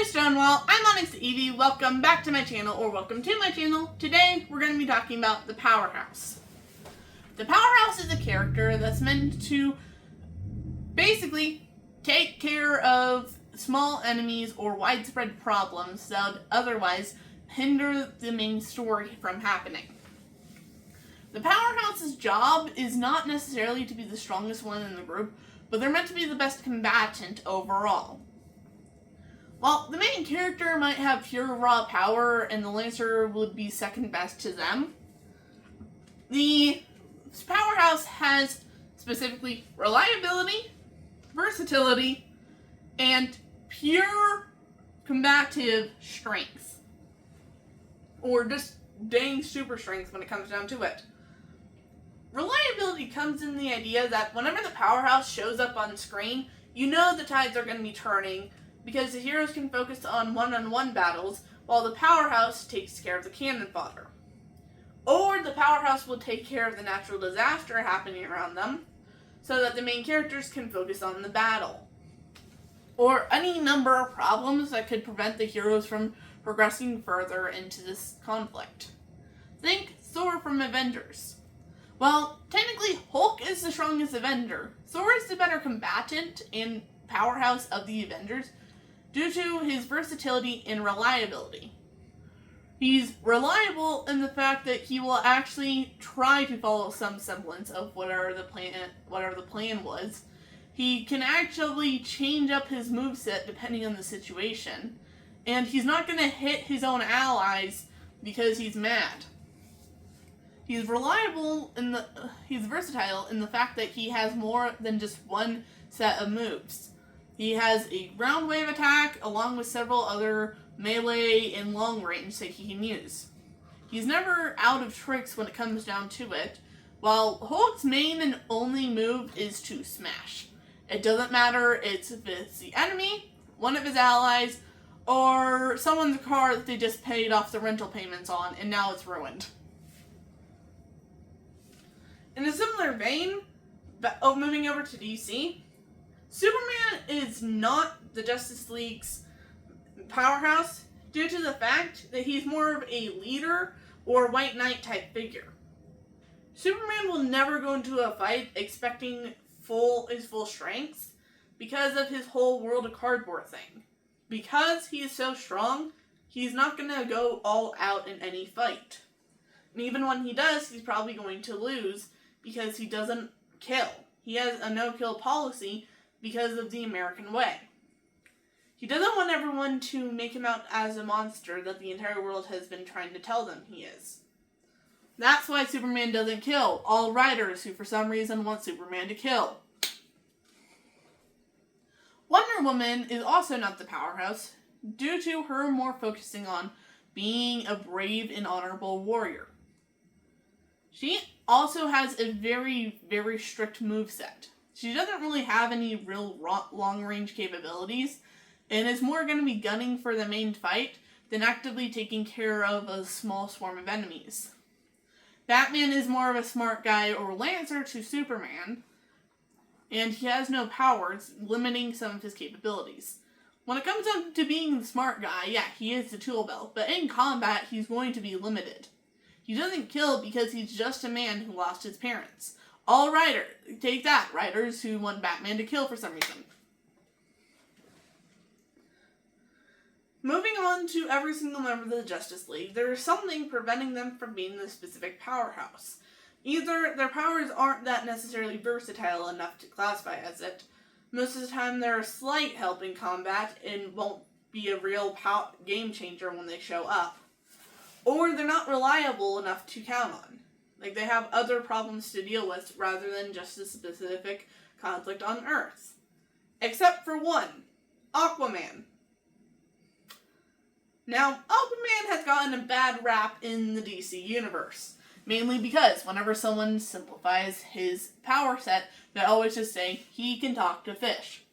Hi Stonewall, I'm Onyx Evie. Welcome back to my channel, or welcome to my channel. Today we're going to be talking about the Powerhouse. The Powerhouse is a character that's meant to basically take care of small enemies or widespread problems that would otherwise hinder the main story from happening. The Powerhouse's job is not necessarily to be the strongest one in the group, but they're meant to be the best combatant overall. While the main character might have pure raw power and the Lancer would be second best to them, the Powerhouse has specifically reliability, versatility, and pure combative strength. Or just dang super strength when it comes down to it. Reliability comes in the idea that whenever the Powerhouse shows up on screen, you know the tides are going to be turning, because the heroes can focus on one-on-one battles, while the Powerhouse takes care of the cannon fodder. Or the Powerhouse will take care of the natural disaster happening around them, so that the main characters can focus on the battle. Or any number of problems that could prevent the heroes from progressing further into this conflict. Think Thor from Avengers. While technically Hulk is the strongest Avenger, Thor is the better combatant and Powerhouse of the Avengers, due to his versatility and reliability. He's reliable in the fact that he will actually try to follow some semblance of whatever the plan was. He can actually change up his moveset depending on the situation, and he's not going to hit his own allies because he's mad. He's versatile in the fact that he has more than just one set of moves. He has a ground wave attack along with several other melee and long range that he can use. He's never out of tricks when it comes down to it, while Hulk's main and only move is to smash. It doesn't matter if it's the enemy, one of his allies, or someone's car that they just paid off the rental payments on and now it's ruined. In a similar vein, moving over to DC, Superman is not the Justice League's Powerhouse due to the fact that he's more of a leader or White Knight type figure. Superman will never go into a fight expecting his full strength because of his whole world of cardboard thing. Because he is so strong, he's not going to go all out in any fight. And even when he does, he's probably going to lose because he doesn't kill. He has a no-kill policy because of the American way. He doesn't want everyone to make him out as a monster that the entire world has been trying to tell them he is. That's why Superman doesn't kill all writers who for some reason want Superman to kill. Wonder Woman is also not the Powerhouse due to her more focusing on being a brave and honorable warrior. She also has a very, very strict moveset. She doesn't really have any real long-range capabilities, and is more going to be gunning for the main fight than actively taking care of a small swarm of enemies. Batman is more of a smart guy or Lancer to Superman, and he has no powers, limiting some of his capabilities. When it comes down to being the smart guy, yeah, he is the tool belt, but in combat, he's going to be limited. He doesn't kill because he's just a man who lost his parents. All take that, writers who want Batman to kill for some reason. Moving on to every single member of the Justice League, there is something preventing them from being the specific Powerhouse. Either their powers aren't that necessarily versatile enough to classify as it. Most of the time they're a slight help in combat and won't be a real game changer when they show up. Or they're not reliable enough to count on. Like, they have other problems to deal with rather than just a specific conflict on Earth. Except for one, Aquaman. Now, Aquaman has gotten a bad rap in the DC universe. Mainly because whenever someone simplifies his power set, they always just say, he can talk to fish.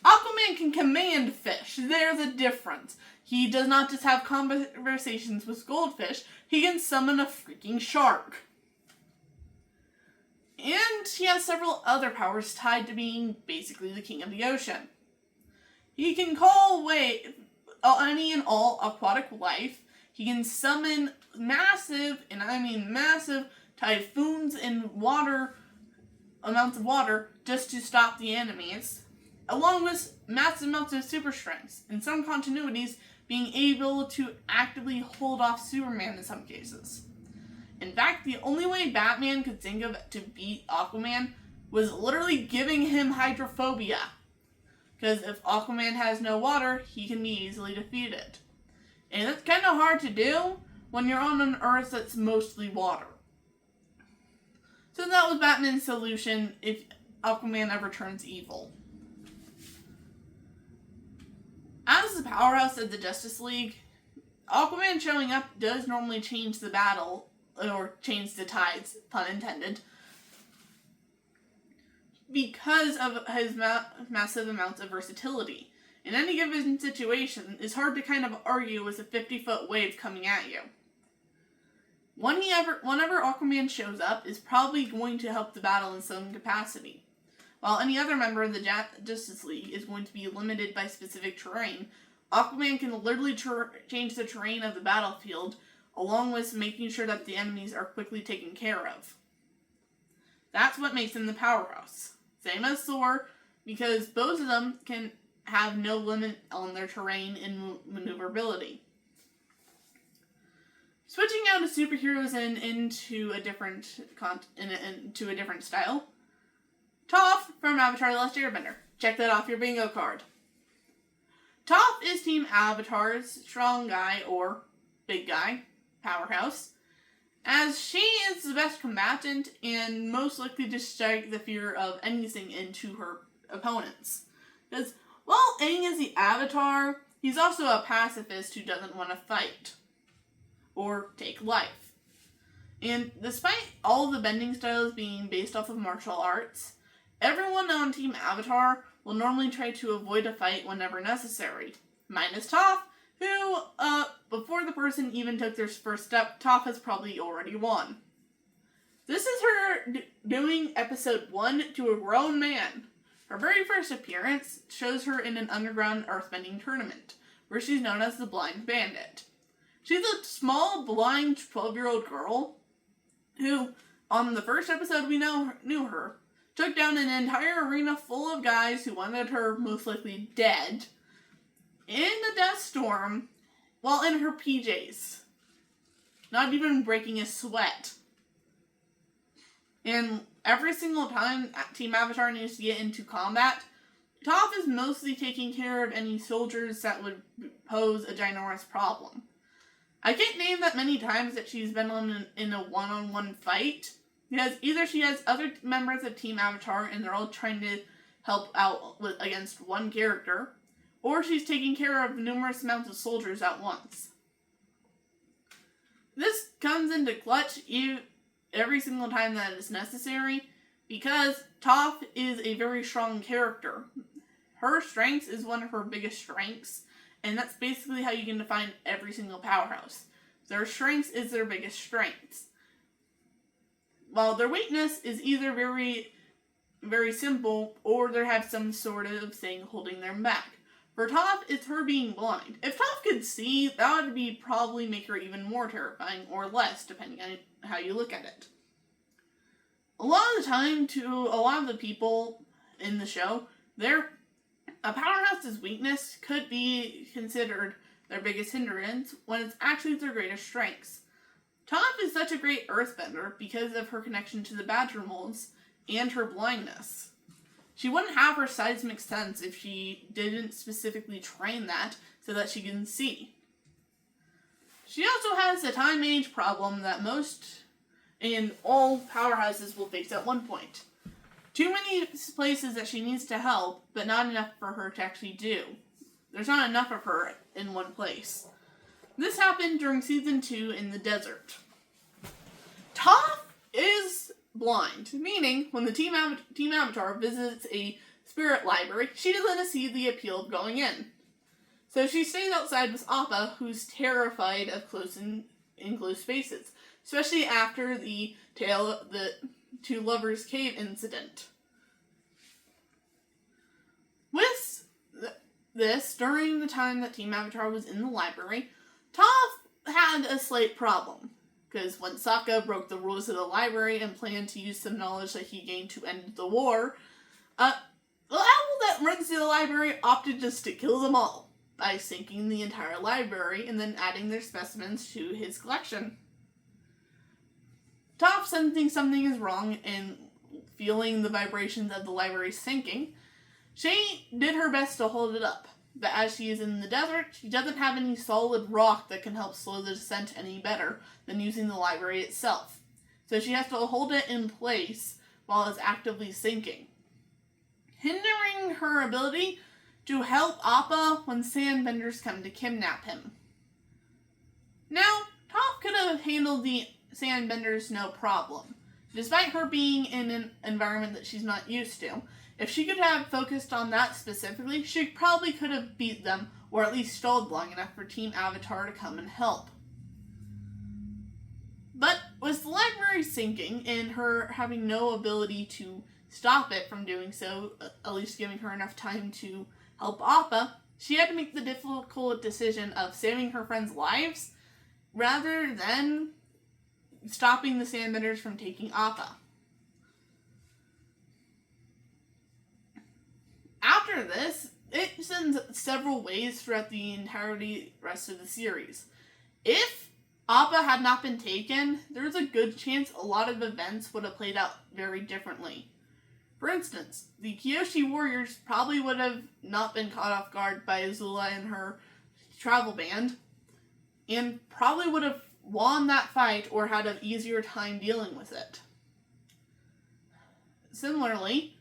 Aquaman can command fish. There's a difference. He does not just have conversations with goldfish, he can summon a freaking shark. And he has several other powers tied to being basically the king of the ocean. He can call away any and all aquatic life. He can summon massive, and I mean massive, typhoons and amounts of water just to stop the enemies, along with massive amounts of super strength. In some continuities, being able to actively hold off Superman in some cases. In fact, the only way Batman could think of to beat Aquaman was literally giving him hydrophobia. Because if Aquaman has no water, he can be easily defeated. And that's kind of hard to do when you're on an Earth that's mostly water. So that was Batman's solution if Aquaman ever turns evil. As the powerhouse of the Justice League, Aquaman showing up does normally change the battle, or change the tides, pun intended, because of his massive amounts of versatility. In any given situation, it's hard to kind of argue with a 50-foot wave coming at you. Whenever Aquaman shows up, is probably going to help the battle in some capacity. While any other member of the Justice League is going to be limited by specific terrain, Aquaman can literally change the terrain of the battlefield, along with making sure that the enemies are quickly taken care of. That's what makes him the powerhouse. Same as Thor, because both of them can have no limit on their terrain and maneuverability. Switching out of superheroes into a different style. Toph from Avatar: The Last Airbender. Check that off your bingo card. Toph is Team Avatar's strong guy, or big guy, powerhouse, as she is the best combatant and most likely to strike the fear of anything into her opponents. Because while Aang is the Avatar, he's also a pacifist who doesn't want to fight or take life. And despite all the bending styles being based off of martial arts, everyone on Team Avatar will normally try to avoid a fight whenever necessary. Minus Toph, who, before the person even took their first step, Toph has probably already won. This is her doing episode 1 to a grown man. Her very first appearance shows her in an underground earthbending tournament, where she's known as the Blind Bandit. She's a small, blind 12-year-old girl who, on the first episode we knew her, took down an entire arena full of guys who wanted her most likely dead in a death storm while in her PJs. Not even breaking a sweat. And every single time Team Avatar needs to get into combat, Toph is mostly taking care of any soldiers that would pose a ginormous problem. I can't name that many times that she's been in a one-on-one fight, because either she has other members of Team Avatar and they're all trying to help out against one character, or she's taking care of numerous amounts of soldiers at once. This comes into clutch every single time that it's necessary, because Toph is a very strong character. Her strength is one of her biggest strengths, and that's basically how you can define every single powerhouse. Their strengths is their biggest strengths. While their weakness is either very, very simple, or they have some sort of thing holding them back. For Toph, it's her being blind. If Toph could see, that would be probably make her even more terrifying, or less, depending on how you look at it. A lot of the time, to a lot of the people in the show, a powerhouse's weakness could be considered their biggest hindrance, when it's actually their greatest strengths. Toph is such a great earthbender because of her connection to the badger molds and her blindness. She wouldn't have her seismic sense if she didn't specifically train that so that she can see. She also has a time age problem that most and all powerhouses will face at one point. Too many places that she needs to help, but not enough for her to actually do. There's not enough of her in one place. This happened during Season 2 in the desert. Toph is blind, meaning when the Team Avatar visits a spirit library, she doesn't see the appeal of going in. So she stays outside with Appa, who's terrified of enclosed spaces, especially after the Two Lovers Cave incident. With this, during the time that Team Avatar was in the library, Toph had a slight problem. Because when Sokka broke the rules of the library and planned to use some knowledge that he gained to end the war, the owl that runs the library opted just to kill them all by sinking the entire library and then adding their specimens to his collection. Toph, sensing something is wrong and feeling the vibrations of the library sinking, she did her best to hold it up. But as she is in the desert, she doesn't have any solid rock that can help slow the descent any better than using the library itself. So she has to hold it in place while it's actively sinking, hindering her ability to help Appa when sandbenders come to kidnap him. Now, Toph could have handled the sandbenders no problem, despite her being in an environment that she's not used to. If she could have focused on that specifically, she probably could have beat them, or at least stalled long enough for Team Avatar to come and help. But with the library sinking, and her having no ability to stop it from doing so, at least giving her enough time to help Appa, she had to make the difficult decision of saving her friends' lives, rather than stopping the sandbenders from taking Appa. After this, it sends several ways throughout the entirety rest of the series. If Appa had not been taken, there's a good chance a lot of events would have played out very differently. For instance, the Kyoshi warriors probably would have not been caught off guard by Azula and her travel band, and probably would have won that fight or had an easier time dealing with it. Similarly,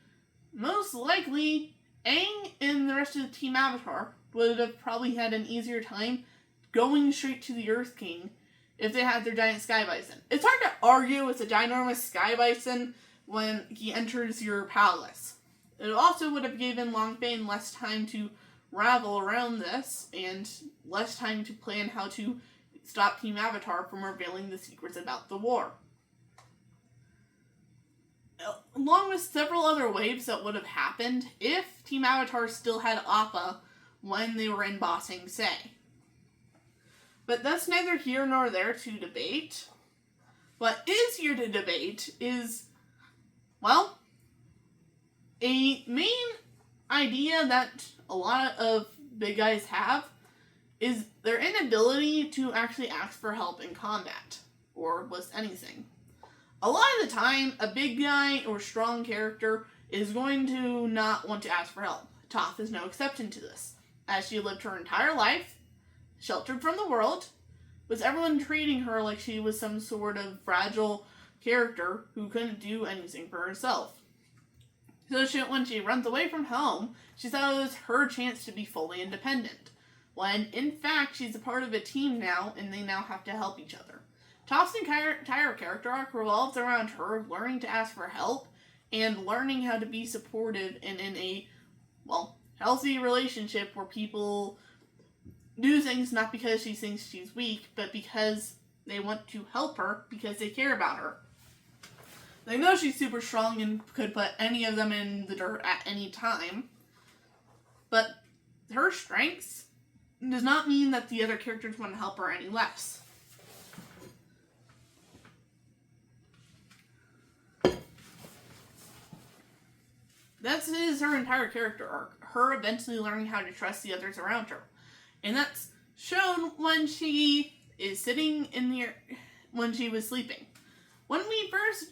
most likely, Aang and the rest of the Team Avatar would have probably had an easier time going straight to the Earth King if they had their giant sky bison. It's hard to argue with a ginormous sky bison when he enters your palace. It also would have given Long Bane less time to ravel around this and less time to plan how to stop Team Avatar from revealing the secrets about the war. Along with several other waves that would have happened if Team Avatar still had Appa when they were in Ba Sing Se. But that's neither here nor there to debate. What is here to debate is, well, a main idea that a lot of big guys have is their inability to actually ask for help in combat, or with anything. A lot of the time, a big guy or strong character is going to not want to ask for help. Toph is no exception to this, as she lived her entire life, sheltered from the world, with everyone treating her like she was some sort of fragile character who couldn't do anything for herself. So when she runs away from home, she thought it was her chance to be fully independent, when in fact she's a part of a team now and they now have to help each other. Toph's entire character arc revolves around her learning to ask for help and learning how to be supportive and in a, healthy relationship where people do things not because she thinks she's weak, but because they want to help her because they care about her. They know she's super strong and could put any of them in the dirt at any time, but her strengths does not mean that the other characters want to help her any less. This is her entire character arc, her eventually learning how to trust the others around her. And that's shown when she is sitting when she was sleeping. When we first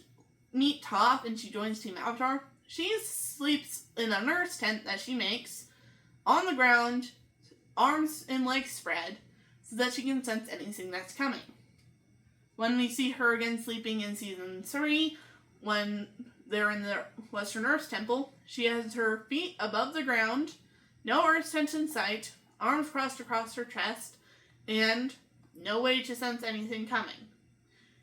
meet Toph and she joins Team Avatar, she sleeps in a nurse tent that she makes on the ground, arms and legs spread, so that she can sense anything that's coming. When we see her again sleeping in season 3, when they're in the Western Earth Temple, she has her feet above the ground, no earth tent in sight, arms crossed across her chest, and no way to sense anything coming.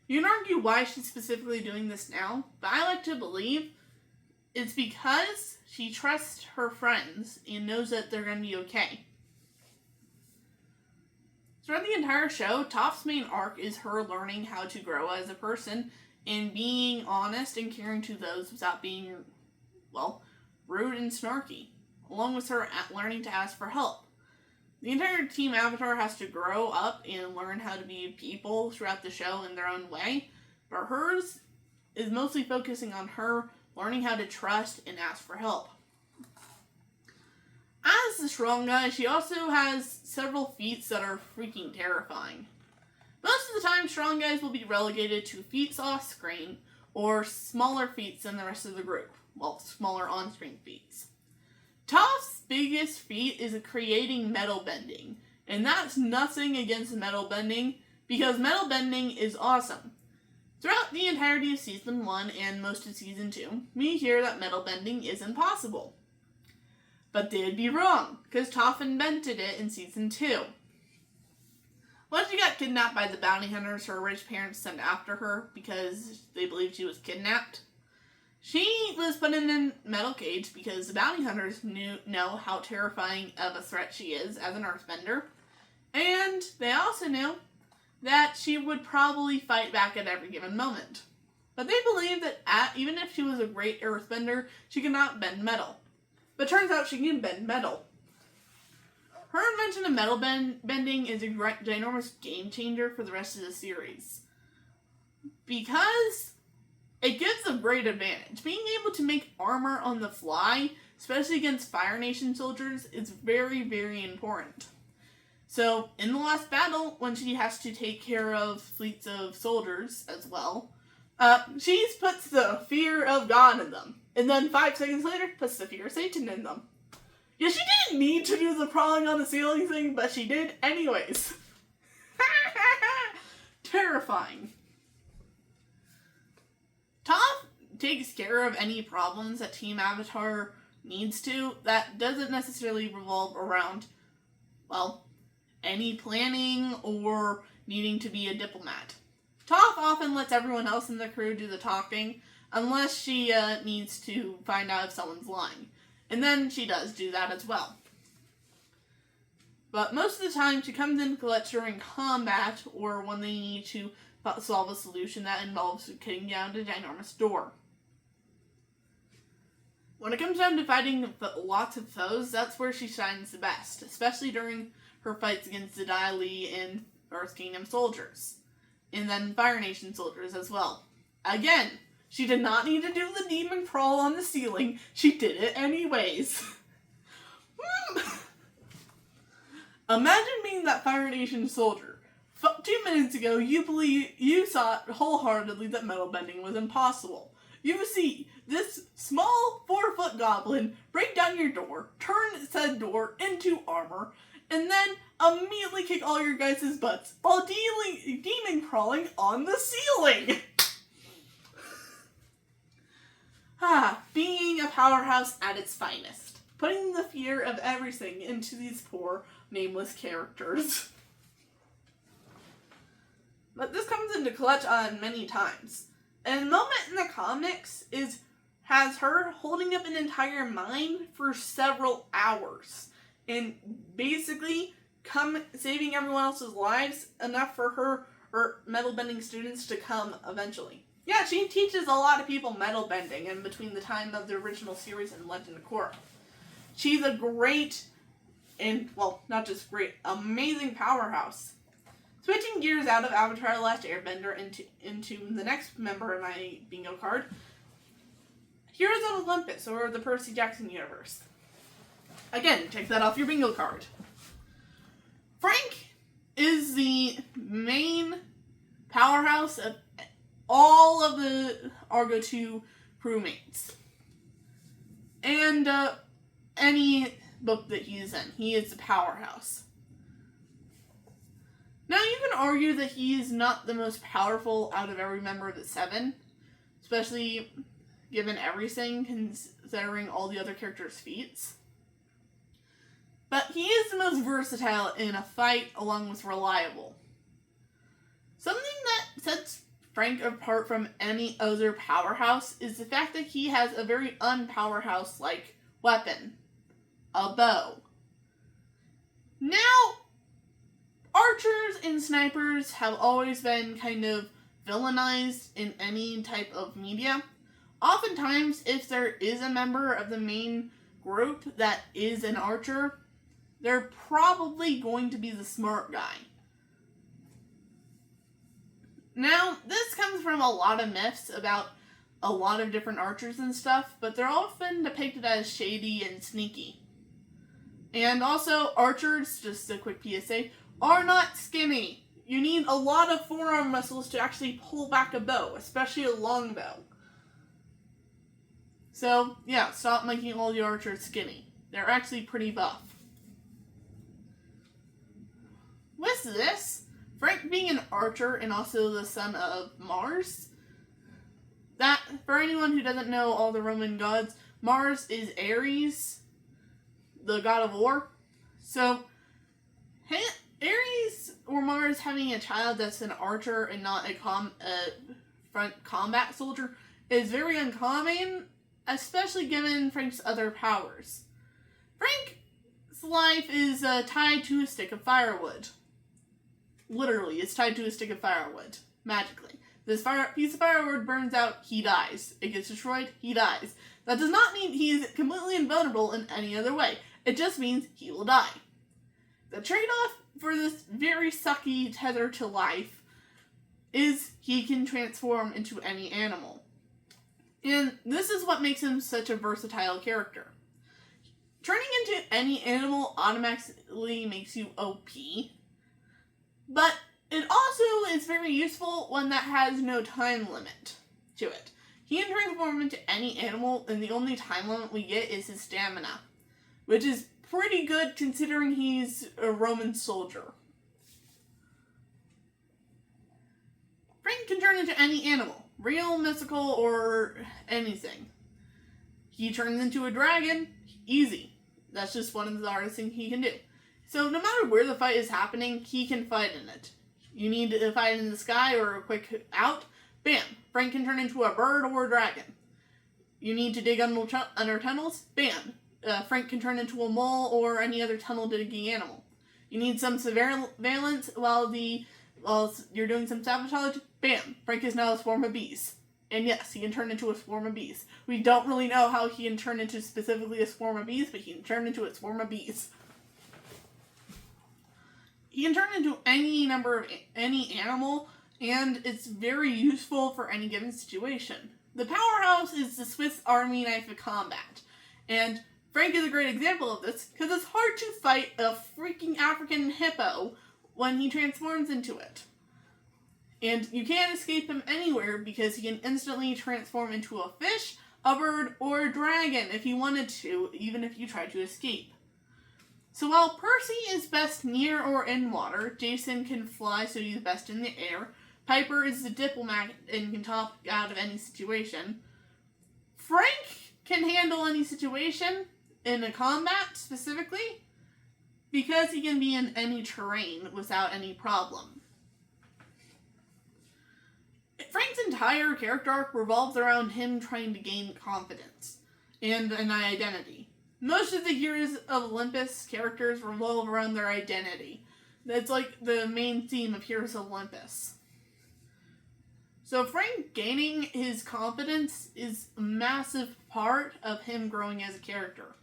You can argue why she's specifically doing this now, but I like to believe it's because she trusts her friends and knows that they're going to be okay. Throughout the entire show, Toph's main arc is her learning how to grow as a person and being honest and caring to those without being, rude and snarky. along with her learning to ask for help. The entire Team Avatar has to grow up and learn how to be people throughout the show in their own way, but hers is mostly focusing on her learning how to trust and ask for help. As the strong guy, she also has several feats that are freaking terrifying. Most of the time, strong guys will be relegated to feats off-screen, or smaller feats than the rest of the group. Well, smaller on-screen feats. Toph's biggest feat is creating metal bending, and that's nothing against metal bending, because metal bending is awesome. Throughout the entirety of Season 1 and most of Season 2, we hear that metal bending is impossible. But they'd be wrong, because Toph invented it in Season 2. Once she got kidnapped by the bounty hunters her rich parents sent after her because they believed she was kidnapped, she was put in a metal cage because the bounty hunters know how terrifying of a threat she is as an earthbender, and they also knew that she would probably fight back at every given moment. But they believed that even if she was a great earthbender, she could not bend metal. But turns out she can bend metal. Her invention of metal bending is a ginormous game changer for the rest of the series, because it gives a great advantage. Being able to make armor on the fly, especially against Fire Nation soldiers, is very, very important. So, in the last battle, when she has to take care of fleets of soldiers as well, she puts the fear of God in them. And then 5 seconds later, puts the fear of Satan in them. Yeah, she didn't need to do the crawling on the ceiling thing, but she did anyways. Terrifying. Toph takes care of any problems that Team Avatar needs to. That doesn't necessarily revolve around, well, any planning or needing to be a diplomat. Toph often lets everyone else in the crew do the talking, unless she needs to find out if someone's lying. And then she does do that as well. But most of the time, she comes in clutch during combat or when they need to solve a solution that involves kicking down a ginormous door. When it comes down to fighting lots of foes, that's where she shines the best, especially during her fights against the Dai Li and Earth Kingdom soldiers. And then Fire Nation soldiers as well. Again, she did not need to do the demon crawl on the ceiling. She did it anyways. Imagine being that Fire Nation soldier. 2 minutes ago, you thought wholeheartedly that metal bending was impossible. You see this small 4-foot goblin break down your door, turn said door into armor, and then immediately kick all your guys' butts while demon crawling on the ceiling. Being a powerhouse at its finest. Putting the fear of everything into these poor, nameless characters. But this comes into clutch on many times. A moment in the comics has her holding up an entire mine for several hours. And basically saving everyone else's lives enough for her or metal bending students to come eventually. Yeah, she teaches a lot of people metal bending in between the time of the original series and Legend of Korra. She's a great, and, well, not just great, amazing powerhouse. Switching gears out of Avatar: The Last Airbender into the next member of my bingo card, Heroes of Olympus, or the Percy Jackson universe. Again, take that off your bingo card. Frank is the main powerhouse of all of the Argo 2 crewmates. And any book that he's in, he is the powerhouse. Now, you can argue that he is not the most powerful out of every member of the 7, especially given everything, considering all the other characters' feats. But he is the most versatile in a fight, along with reliable. Something that sets Frank apart from any other powerhouse is the fact that he has a very unpowerhouse-like weapon. A bow. Now, archers and snipers have always been kind of villainized in any type of media. Oftentimes, if there is a member of the main group that is an archer, they're probably going to be the smart guy. Now, this comes from a lot of myths about a lot of different archers and stuff, but they're often depicted as shady and sneaky. And also, archers, just a quick PSA, are not skinny. You need a lot of forearm muscles to actually pull back a bow, especially a long bow. So, yeah, stop making all the archers skinny. They're actually pretty buff. With this, Frank being an archer and also the son of Mars, that, for anyone who doesn't know all the Roman gods, Mars is Ares, the god of war. So, Ares or Mars having a child that's an archer and not a front combat soldier is very uncommon, especially given Frank's other powers. Frank's life is tied to a stick of firewood. Literally, it's tied to a stick of firewood, magically. This piece of firewood burns out, he dies. It gets destroyed, he dies. That does not mean he is completely invulnerable in any other way. It just means he will die. The trade-off for this very sucky tether to life is he can transform into any animal. And this is what makes him such a versatile character. Turning into any animal automatically makes you OP, but it also is very useful when that has no time limit to it. He can transform into any animal, and the only time limit we get is his stamina, which is pretty good considering he's a Roman soldier. Frank can turn into any animal, real, mythical, or anything. He turns into a dragon, easy. That's just one of the hardest things he can do. So no matter where the fight is happening, he can fight in it. You need to fight in the sky or a quick out, bam, Frank can turn into a bird or a dragon. You need to dig under tunnels, bam, Frank can turn into a mole or any other tunnel digging animal. You need some surveillance while you're doing some sabotage, bam, Frank is now a swarm of bees. And yes, he can turn into a swarm of bees. We don't really know how he can turn into specifically a swarm of bees, but he can turn into a swarm of bees. He can turn into any animal, and it's very useful for any given situation. The Powerhouse is the Swiss Army knife of combat, and Frank is a great example of this, because it's hard to fight a freaking African hippo when he transforms into it. And you can't escape him anywhere because he can instantly transform into a fish, a bird, or a dragon if he wanted to, even if you try to escape. So while Percy is best near or in water, Jason can fly so he's best in the air, Piper is the diplomat and can talk out of any situation, Frank can handle any situation, in a combat specifically, because he can be in any terrain without any problem. Frank's entire character arc revolves around him trying to gain confidence and an identity. Most of the Heroes of Olympus characters revolve around their identity. That's like the main theme of Heroes of Olympus. So Frank gaining his confidence is a massive part of him growing as a character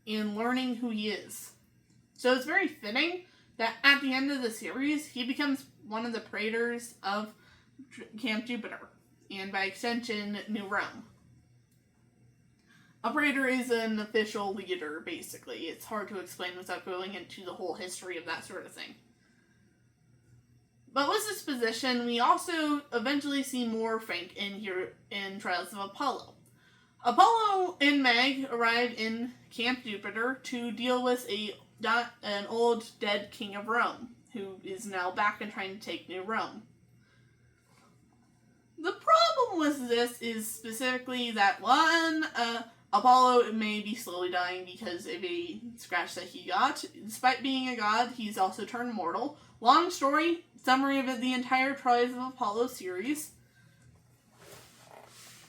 and learning who he is. So it's very fitting that at the end of the series, he becomes one of the praetors of Camp Jupiter, and by extension, New Rome. A praetor is an official leader, basically. It's hard to explain without going into the whole history of that sort of thing. But with this position, we also eventually see more Frank in Trials of Apollo. Apollo and Meg arrive in Camp Jupiter to deal with an old dead king of Rome, who is now back and trying to take New Rome. The problem with this is specifically that, one, Apollo may be slowly dying because of a scratch that he got. Despite being a god, he's also turned mortal. Long story, summary of the entire Trials of Apollo series.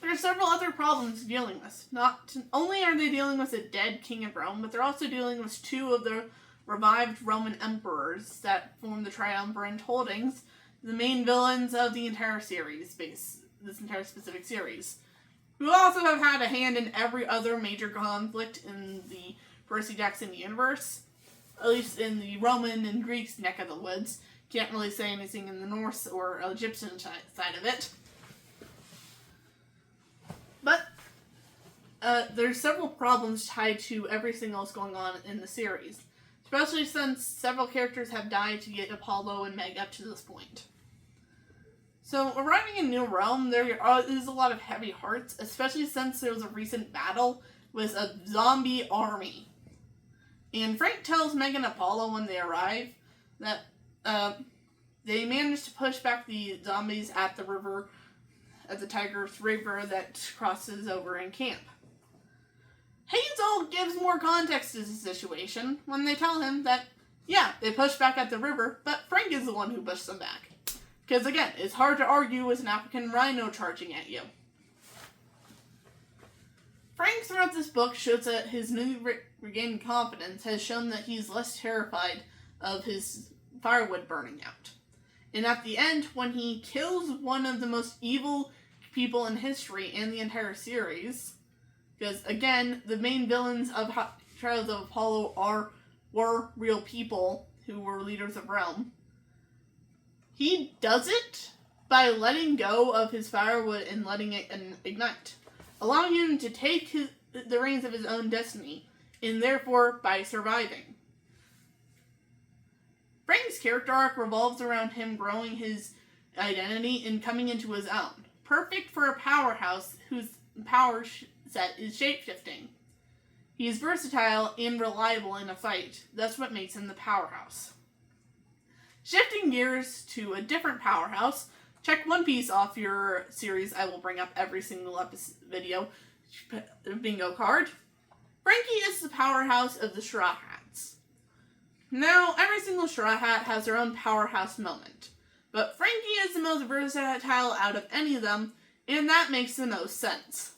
There are several other problems dealing with. Not only are they dealing with a dead king of Rome, but they're also dealing with two of the revived Roman emperors that form the Triumvirate Holdings, the main villains of the entire series, this entire specific series. who also have had a hand in every other major conflict in the Percy Jackson universe, at least in the Roman and Greek neck of the woods. Can't really say anything in the Norse or Egyptian side of it. But there's several problems tied to everything else going on in the series, especially since several characters have died to get Apollo and Meg up to this point. So, arriving in New Realm, there is a lot of heavy hearts, especially since there was a recent battle with a zombie army. And Frank tells Meg and Apollo when they arrive that they managed to push back the zombies at the river, at the Tigris River that crosses over in camp. Hazel gives more context to the situation when they tell him that, yeah, they pushed back at the river, but Frank is the one who pushed them back. Because again, it's hard to argue with an African rhino charging at you. Frank throughout this book shows that his newly regained confidence has shown that he's less terrified of his firewood burning out. And at the end, when he kills one of the most evil people in history and the entire series, because again, the main villains of Trials of Apollo were real people who were leaders of Realm, he does it by letting go of his firewood and letting it ignite, allowing him to take the reins of his own destiny, and therefore by surviving. Frank's character arc revolves around him growing his identity and coming into his own, perfect for a powerhouse whose power set is shapeshifting. He is versatile and reliable in a fight. That's what makes him the powerhouse. Shifting gears to a different powerhouse, check One Piece off your series I will bring up every single video bingo card. Frankie is the powerhouse of the Straw Hats. Now, every single Straw Hat has their own powerhouse moment, but Frankie is the most versatile out of any of them, and that makes the most sense.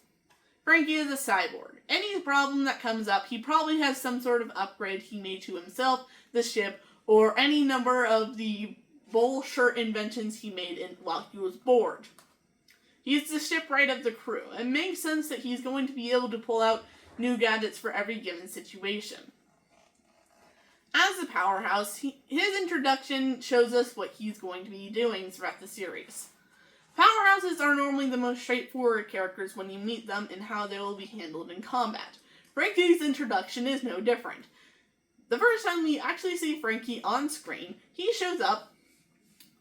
Frankie is a cyborg. Any problem that comes up, he probably has some sort of upgrade he made to himself, the ship, or any number of the bullshit inventions he made while he was bored. He's the shipwright of the crew. It makes sense that he's going to be able to pull out new gadgets for every given situation. As the powerhouse, his introduction shows us what he's going to be doing throughout the series. Powerhouses are normally the most straightforward characters when you meet them and how they will be handled in combat. Frankie's introduction is no different. The first time we actually see Frankie on screen, he shows up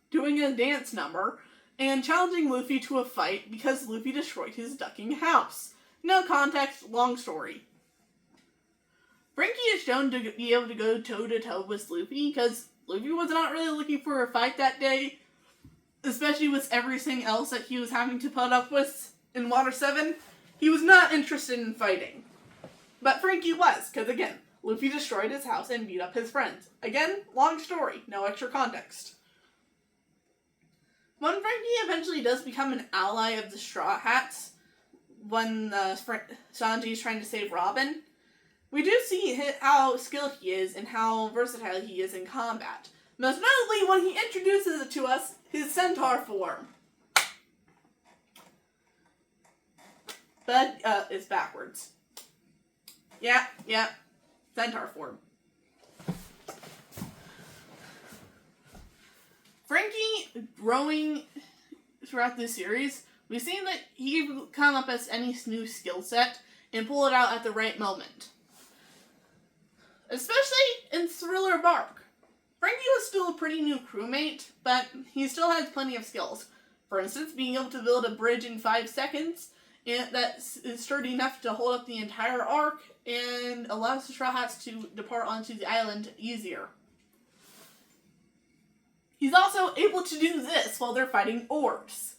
doing a dance number and challenging Luffy to a fight because Luffy destroyed his ducking house. No context, long story. Frankie is shown to be able to go toe-to-toe with Luffy because Luffy was not really looking for a fight that day, especially with everything else that he was having to put up with in Water 7. He was not interested in fighting. But Frankie was, because again, Luffy destroyed his house and beat up his friends. Again, long story, no extra context. When Frankie eventually does become an ally of the Straw Hats, when Sanji is trying to save Robin, we do see how skilled he is and how versatile he is in combat. Most notably when he introduces it to us, his centaur form. But, it's backwards. Yeah. Centaur form. Frankie, growing throughout this series, we've seen that he can come up as any new skill set and pull it out at the right moment. Especially in Thriller Bark. Frankie was still a pretty new crewmate, but he still has plenty of skills. For instance, being able to build a bridge in 5 seconds and that is sturdy enough to hold up the entire arc and allows the Straw Hats to depart onto the island easier. He's also able to do this while they're fighting orcs.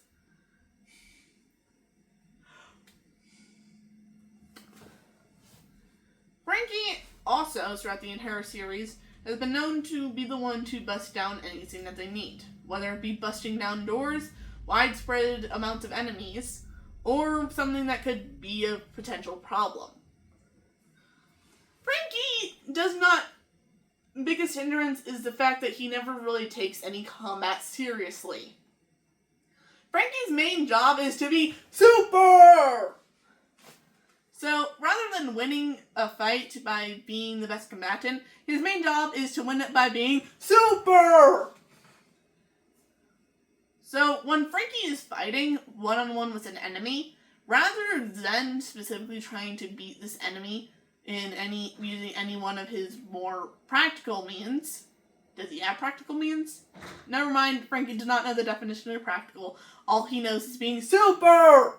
Frankie also, throughout the entire series, has been known to be the one to bust down anything that they need, whether it be busting down doors, widespread amounts of enemies, or something that could be a potential problem. Frankie does not... biggest hindrance is the fact that he never really takes any combat seriously. Frankie's main job is to be super! So, rather than winning a fight by being the best combatant, his main job is to win it by being super! So, when Frankie is fighting one-on-one with an enemy, rather than specifically trying to beat this enemy using any one of his more practical means, does he have practical means? Never mind, Frankie does not know the definition of practical. All he knows is being super!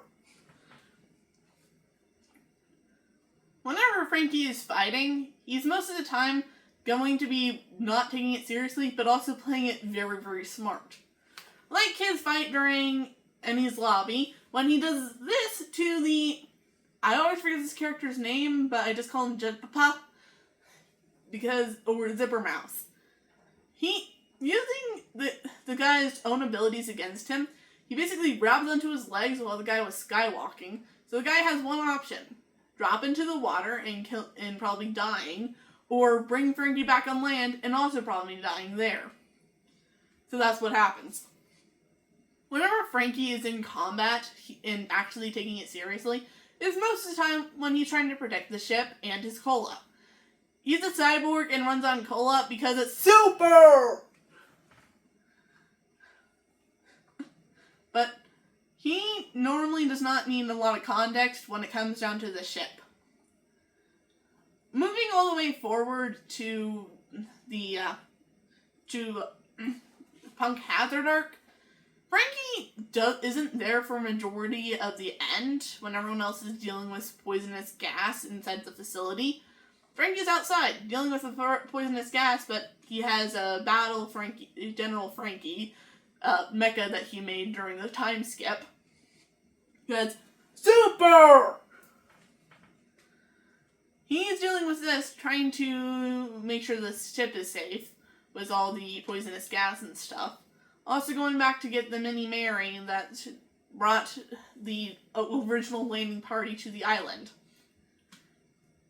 Whenever Frankie is fighting, he's most of the time going to be not taking it seriously, but also playing it very, very smart. Like his fight during Emmy's lobby, when he does this to the... I always forget this character's name, but I just call him Jet Papa. Or Zipper Mouse. Using the guy's own abilities against him, he basically grabs onto his legs while the guy was skywalking. So the guy has one option. Drop into the water and probably dying, or bring Frankie back on land and also probably dying there. So that's what happens. Whenever Frankie is in combat and actually taking it seriously, is most of the time when he's trying to protect the ship and his cola. He's a cyborg and runs on cola because it's super! But he normally does not need a lot of context when it comes down to the ship. Moving all the way forward to the Punk Hazard arc, Frankie isn't there for a majority of the end when everyone else is dealing with poisonous gas inside the facility. Frankie's outside dealing with the poisonous gas, but he has a General Frankie mecha that he made during the time skip. That's super! He's dealing with this, trying to make sure the ship is safe with all the poisonous gas and stuff. Also going back to get the Mini Mary that brought the original landing party to the island.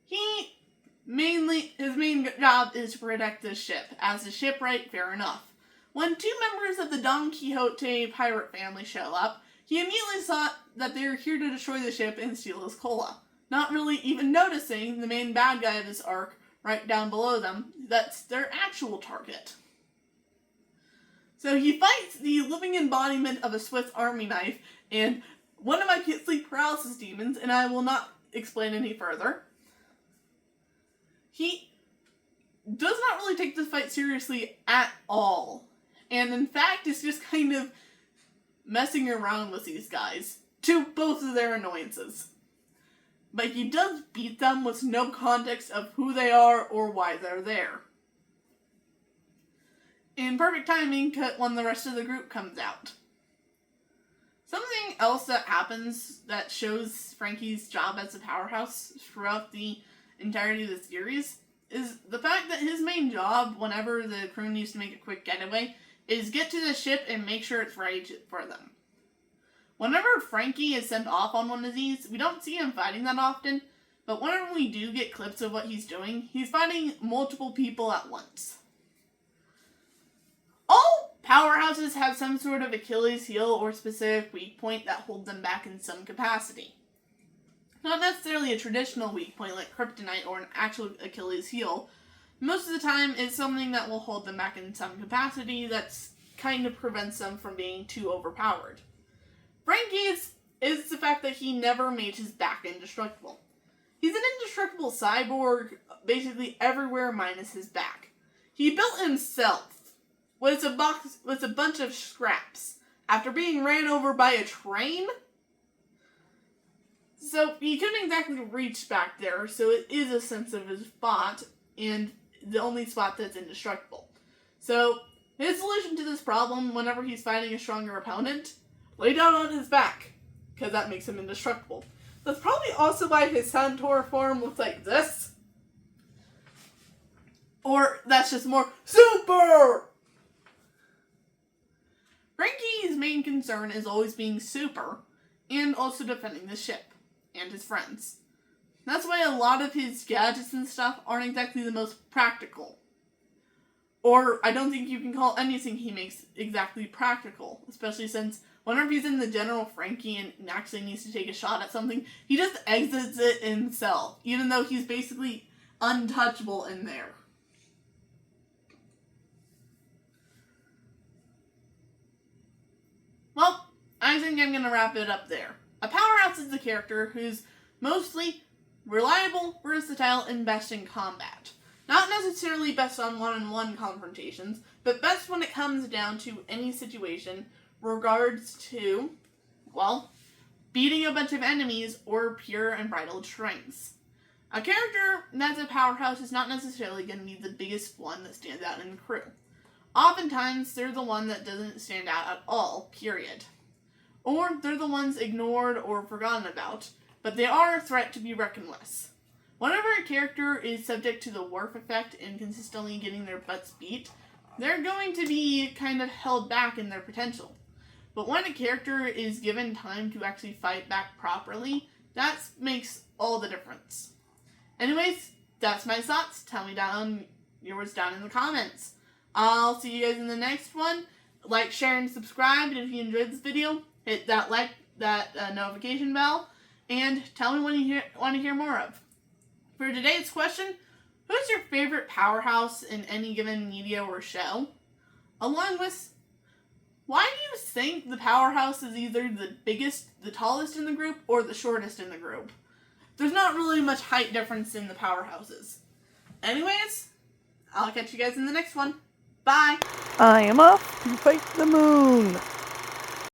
His main job is to protect this ship. As a shipwright, fair enough. When two members of the Don Quixote pirate family show up, he immediately thought that they were here to destroy the ship and steal his cola. Not really even noticing the main bad guy of this arc, right down below them, that's their actual target. So he fights the living embodiment of a Swiss army knife and one of my sleep paralysis demons, and I will not explain any further. He does not really take this fight seriously at all. And in fact, is just kind of messing around with these guys, to both of their annoyances. But he does beat them with no context of who they are or why they're there. In perfect timing, when the rest of the group comes out. Something else that happens that shows Frankie's job as a powerhouse throughout the entirety of the series is the fact that his main job, whenever the crew needs to make a quick getaway, is get to the ship and make sure it's ready for them. Whenever Frankie is sent off on one of these, we don't see him fighting that often, but whenever we do get clips of what he's doing, he's fighting multiple people at once. All powerhouses have some sort of Achilles heel or specific weak point that hold them back in some capacity. Not necessarily a traditional weak point like kryptonite or an actual Achilles heel. Most of the time, it's something that will hold them back in some capacity that's kind of prevents them from being too overpowered. Frankie's is the fact that he never made his back indestructible. He's an indestructible cyborg, basically everywhere minus his back. He built himself with a bunch of scraps after being ran over by a train. So he couldn't exactly reach back there, so it is a sensitive spot, and the only spot that's indestructible. So his solution to this problem, whenever he's fighting a stronger opponent, lay down on his back, because that makes him indestructible. That's probably also why his Centaur form looks like this. Or that's just more super! Frankie's main concern is always being super, and also defending the ship, and his friends. That's why a lot of his gadgets and stuff aren't exactly the most practical. Or I don't think you can call anything he makes exactly practical, especially since whenever he's in the General Frankie and actually needs to take a shot at something, he just exits it himself, even though he's basically untouchable in there. Well, I think I'm going to wrap it up there. A Powerhouse is a character who's mostly reliable, versatile, and best in combat. Not necessarily best on one-on-one confrontations, but best when it comes down to any situation regards to, well, beating a bunch of enemies or pure unbridled strengths. A character that's a powerhouse is not necessarily going to be the biggest one that stands out in the crew. Oftentimes, they're the one that doesn't stand out at all, period. Or they're the ones ignored or forgotten about, but they are a threat to be reckoned with. Whenever a character is subject to the Wharf effect and consistently getting their butts beat, they're going to be kind of held back in their potential. But when a character is given time to actually fight back properly, that makes all the difference. Anyways, that's my thoughts. Tell me yours down in the comments. I'll see you guys in the next one. Like, share, and subscribe. And if you enjoyed this video, hit that notification bell. And tell me what you want to hear more of. For today's question, who's your favorite powerhouse in any given media or show? Along with, why do you think the powerhouse is either the biggest, the tallest in the group, or the shortest in the group? There's not really much height difference in the powerhouses. Anyways, I'll catch you guys in the next one. Bye! I am off to fight the moon.